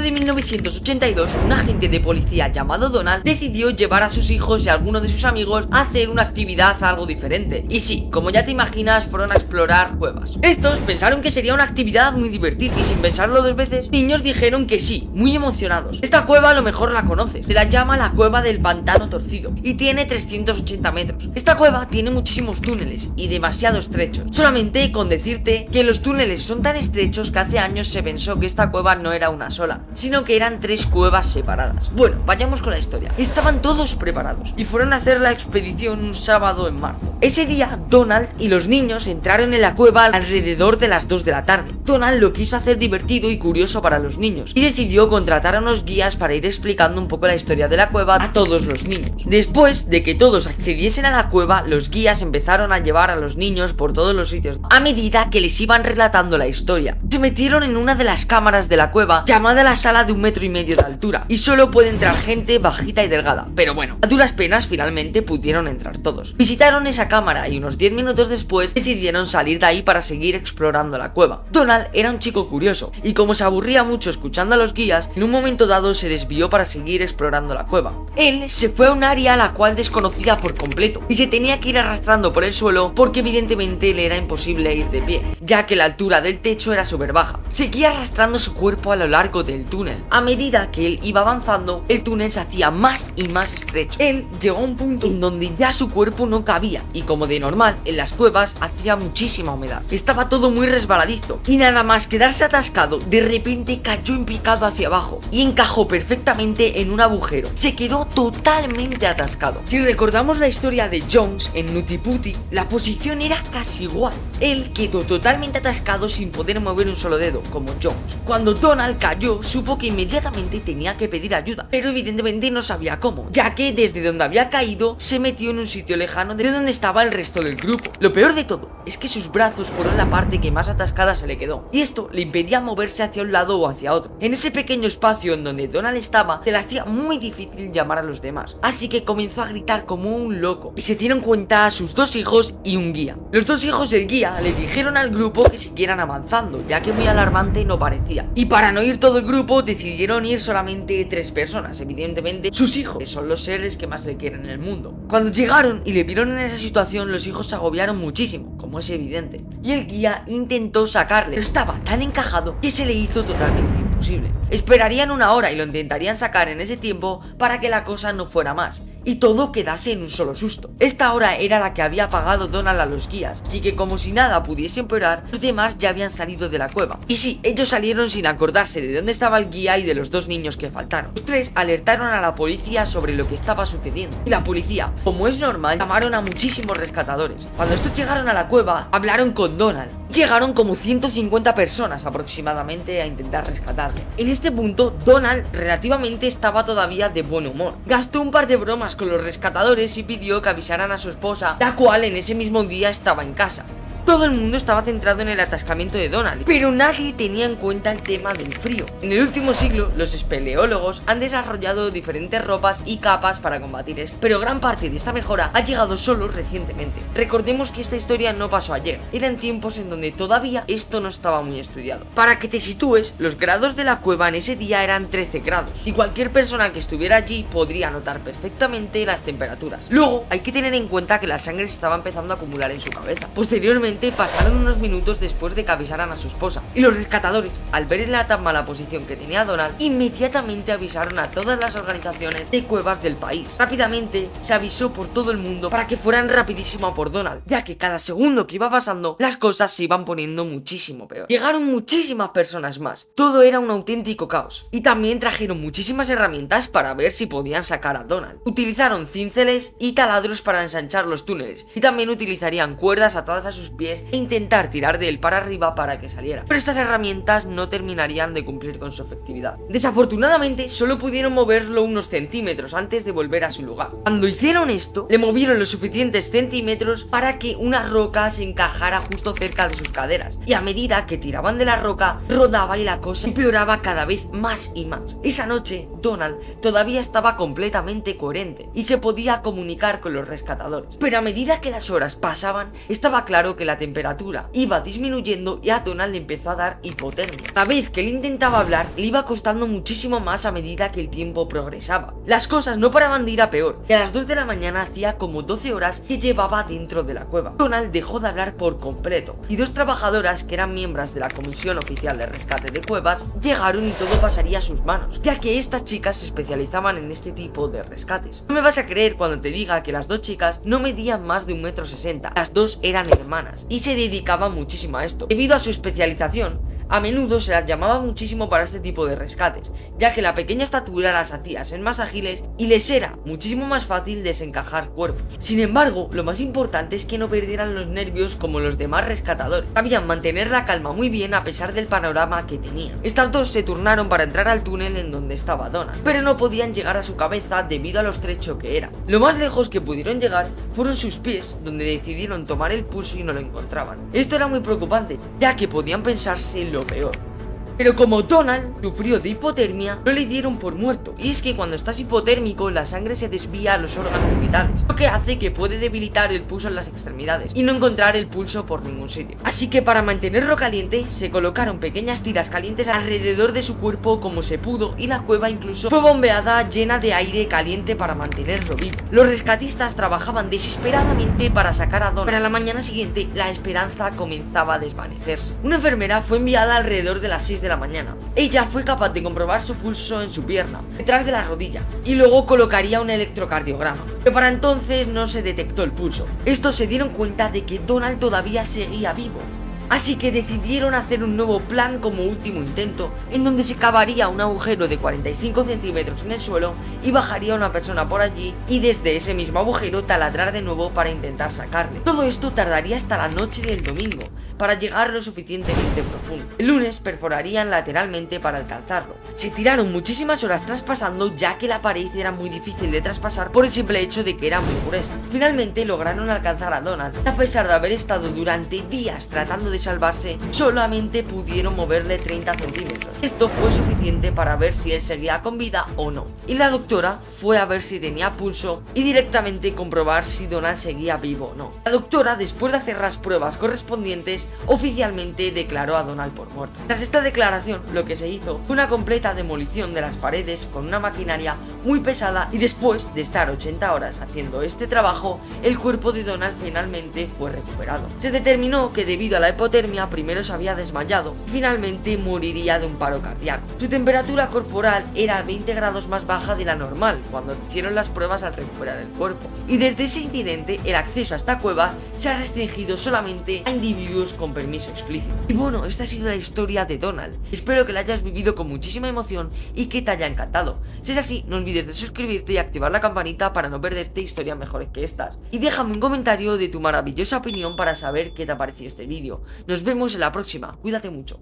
de 1982, un agente de policía llamado Donald decidió llevar a sus hijos y a alguno de sus amigos a hacer una actividad algo diferente. Y sí, como ya te imaginas, fueron a explorar cuevas. Estos pensaron que sería una actividad muy divertida y sin pensarlo dos veces, niños dijeron que sí, muy emocionados. Esta cueva a lo mejor la conoces, se la llama la cueva del pantano torcido y tiene 380 metros. Esta cueva tiene muchísimos túneles y demasiado estrechos. Solamente con decirte que los túneles son tan estrechos que hace años se pensó que esta cueva no era una sola, sino que eran 3 cuevas separadas. Bueno, vayamos con la historia. Estaban todos preparados y fueron a hacer la expedición un sábado en marzo. Ese día, Donald y los niños entraron en la cueva alrededor de las 2 de la tarde. Donald lo quiso hacer divertido y curioso para los niños y decidió contratar a unos guías para ir explicando un poco la historia de la cueva a todos los niños. Después de que todos accediesen a la cueva, los guías empezaron a llevar a los niños por todos los sitios a medida que les iban relatando la historia. Se metieron en una de las cámaras de la cueva llamada la sala de 1,5 metros de altura y solo puede entrar gente bajita y delgada, pero bueno, a duras penas finalmente pudieron entrar todos. Visitaron esa cámara y unos 10 minutos después decidieron salir de ahí para seguir explorando la cueva. Donald era un chico curioso y como se aburría mucho escuchando a los guías, en un momento dado se desvió para seguir explorando la cueva. Él se fue a un área a la cual desconocía por completo y se tenía que ir arrastrando por el suelo porque evidentemente le era imposible ir de pie, ya que la altura del techo era súper baja. Seguía arrastrando su cuerpo a lo largo del túnel. A medida que él iba avanzando, el túnel se hacía más y más estrecho. Él llegó a un punto en donde ya su cuerpo no cabía y como de normal, en las cuevas hacía muchísima humedad. Estaba todo muy resbaladizo y nada más quedarse atascado, de repente cayó en picado hacia abajo y encajó perfectamente en un agujero. Se quedó totalmente atascado. Si recordamos la historia de Jones en Nutiputi, la posición era casi igual. Él quedó totalmente atascado sin poder mover un solo dedo, como Jones. Cuando Donald cayó, supo que inmediatamente tenía que pedir ayuda, pero evidentemente no sabía cómo, ya que desde donde había caído se metió en un sitio lejano de donde estaba el resto del grupo. Lo peor de todo es que sus brazos fueron la parte que más atascada se le quedó, y esto le impedía moverse hacia un lado o hacia otro. En ese pequeño espacio en donde Donald estaba, se le hacía muy difícil llamar a los demás, así que comenzó a gritar como un loco, y se dieron cuenta a sus 2 hijos y un guía. Los 2 hijos del guía le dijeron al grupo que siguieran avanzando, ya que muy alarmante no parecía, y para no ir todo el grupo decidieron ir solamente 3 personas, evidentemente sus hijos, que son los seres que más le quieren en el mundo. Cuando llegaron y le vieron en esa situación, los hijos se agobiaron muchísimo, como es evidente, y el guía intentó sacarle, pero estaba tan encajado que se le hizo totalmente imposible. Esperarían 1 hora y lo intentarían sacar en ese tiempo para que la cosa no fuera más y todo quedase en un solo susto. Esta hora era la que había pagado Donald a los guías, así que como si nada pudiese empeorar, los demás ya habían salido de la cueva. Y sí, ellos salieron sin acordarse de dónde estaba el guía y de los 2 niños que faltaron. Los 3 alertaron a la policía sobre lo que estaba sucediendo, y la policía, como es normal, llamaron a muchísimos rescatadores. Cuando estos llegaron a la cueva, hablaron con Donald. Llegaron como 150 personas aproximadamente a intentar rescatarle. En este punto, Donald relativamente estaba todavía de buen humor. Gastó un par de bromas con los rescatadores y pidió que avisaran a su esposa, la cual en ese mismo día estaba en casa. Todo el mundo estaba centrado en el atascamiento de Donald, pero nadie tenía en cuenta el tema del frío. En el último siglo, los espeleólogos han desarrollado diferentes ropas y capas para combatir esto, pero gran parte de esta mejora ha llegado solo recientemente. Recordemos que esta historia no pasó ayer, eran tiempos en donde todavía esto no estaba muy estudiado. Para que te sitúes, los grados de la cueva en ese día eran 13 grados, y cualquier persona que estuviera allí podría notar perfectamente las temperaturas. Luego, hay que tener en cuenta que la sangre se estaba empezando a acumular en su cabeza. Posteriormente, pasaron unos minutos después de que avisaran a su esposa, y los rescatadores, al ver en la tan mala posición que tenía Donald, inmediatamente avisaron a todas las organizaciones de cuevas del país. Rápidamente se avisó por todo el mundo para que fueran rapidísimo a por Donald, ya que cada segundo que iba pasando las cosas se iban poniendo muchísimo peor. Llegaron muchísimas personas más, todo era un auténtico caos, y también trajeron muchísimas herramientas para ver si podían sacar a Donald. Utilizaron cínceles y taladros para ensanchar los túneles, y también utilizarían cuerdas atadas a sus pies e intentar tirar de él para arriba para que saliera, pero estas herramientas no terminarían de cumplir con su efectividad. Desafortunadamente solo pudieron moverlo unos centímetros antes de volver a su lugar. Cuando hicieron esto, le movieron los suficientes centímetros para que una roca se encajara justo cerca de sus caderas, y a medida que tiraban de la roca, rodaba y la cosa empeoraba cada vez más y más. Esa noche, Donald todavía estaba completamente coherente y se podía comunicar con los rescatadores, pero a medida que las horas pasaban, estaba claro que la la temperatura iba disminuyendo y a Donald le empezó a dar hipotermia. Cada vez que él intentaba hablar, le iba costando muchísimo más a medida que el tiempo progresaba. Las cosas no paraban de ir a peor, y a las 2 de la mañana hacía como 12 horas que llevaba dentro de la cueva. Donald dejó de hablar por completo, y 2 trabajadoras que eran miembros de la Comisión Oficial de Rescate de Cuevas llegaron y todo pasaría a sus manos, ya que estas chicas se especializaban en este tipo de rescates. No me vas a creer cuando te diga que las 2 chicas no medían más de 1,60 m, las 2 eran hermanas y se dedicaban muchísimo a esto. Debido a su especialización, a menudo se las llamaba muchísimo para este tipo de rescates, ya que la pequeña estatura las hacía ser más ágiles y les era muchísimo más fácil desencajar cuerpos. Sin embargo, lo más importante es que no perdieran los nervios como los demás rescatadores. Sabían mantener la calma muy bien a pesar del panorama que tenían. Estas 2 se turnaron para entrar al túnel en donde estaba Donald, pero no podían llegar a su cabeza debido a lo estrecho que era. Lo más lejos que pudieron llegar fueron sus pies, donde decidieron tomar el pulso y no lo encontraban. Esto era muy preocupante, ya que podían pensarse lo peor. Pero como Donald sufrió de hipotermia, no le dieron por muerto. Y es que cuando estás hipotérmico, la sangre se desvía a los órganos vitales, lo que hace que puede debilitar el pulso en las extremidades y no encontrar el pulso por ningún sitio. Así que para mantenerlo caliente, se colocaron pequeñas tiras calientes alrededor de su cuerpo como se pudo, y la cueva incluso fue bombeada llena de aire caliente para mantenerlo vivo. Los rescatistas trabajaban desesperadamente para sacar a Donald, pero a la mañana siguiente la esperanza comenzaba a desvanecerse. Una enfermera fue enviada alrededor de las 6 de la mañana. Ella fue capaz de comprobar su pulso en su pierna, detrás de la rodilla, y luego colocaría un electrocardiograma, pero para entonces no se detectó el pulso. Estos se dieron cuenta de que Donald todavía seguía vivo, así que decidieron hacer un nuevo plan como último intento, en donde se cavaría un agujero de 45 centímetros en el suelo y bajaría una persona por allí, y desde ese mismo agujero taladrar de nuevo para intentar sacarle. Todo esto tardaría hasta la noche del domingo para llegar lo suficientemente profundo. El lunes perforarían lateralmente para alcanzarlo. Se tiraron muchísimas horas traspasando, ya que la pared era muy difícil de traspasar por el simple hecho de que era muy gruesa. Finalmente lograron alcanzar a Donald. A pesar de haber estado durante días tratando de salvarse, solamente pudieron moverle 30 centímetros. Esto fue suficiente para ver si él seguía con vida o no. Y la doctora fue a ver si tenía pulso y directamente comprobar si Donald seguía vivo o no. La doctora, después de hacer las pruebas correspondientes, oficialmente declaró a Donald por muerto. Tras esta declaración, lo que se hizo fue una completa demolición de las paredes con una maquinaria muy pesada, y después de estar 80 horas haciendo este trabajo, el cuerpo de Donald finalmente fue recuperado. Se determinó que debido a la hipotermia primero se había desmayado y finalmente moriría de un paro cardíaco. Su temperatura corporal era 20 grados más baja de la normal cuando hicieron las pruebas al recuperar el cuerpo, y desde ese incidente el acceso a esta cueva se ha restringido solamente a individuos con permiso explícito. Y bueno, esta ha sido la historia de Donald. Espero que la hayas vivido con muchísima emoción y que te haya encantado. Si es así, no olvides de suscribirte y activar la campanita para no perderte historias mejores que estas. Y déjame un comentario de tu maravillosa opinión para saber qué te ha parecido este vídeo. Nos vemos en la próxima. Cuídate mucho.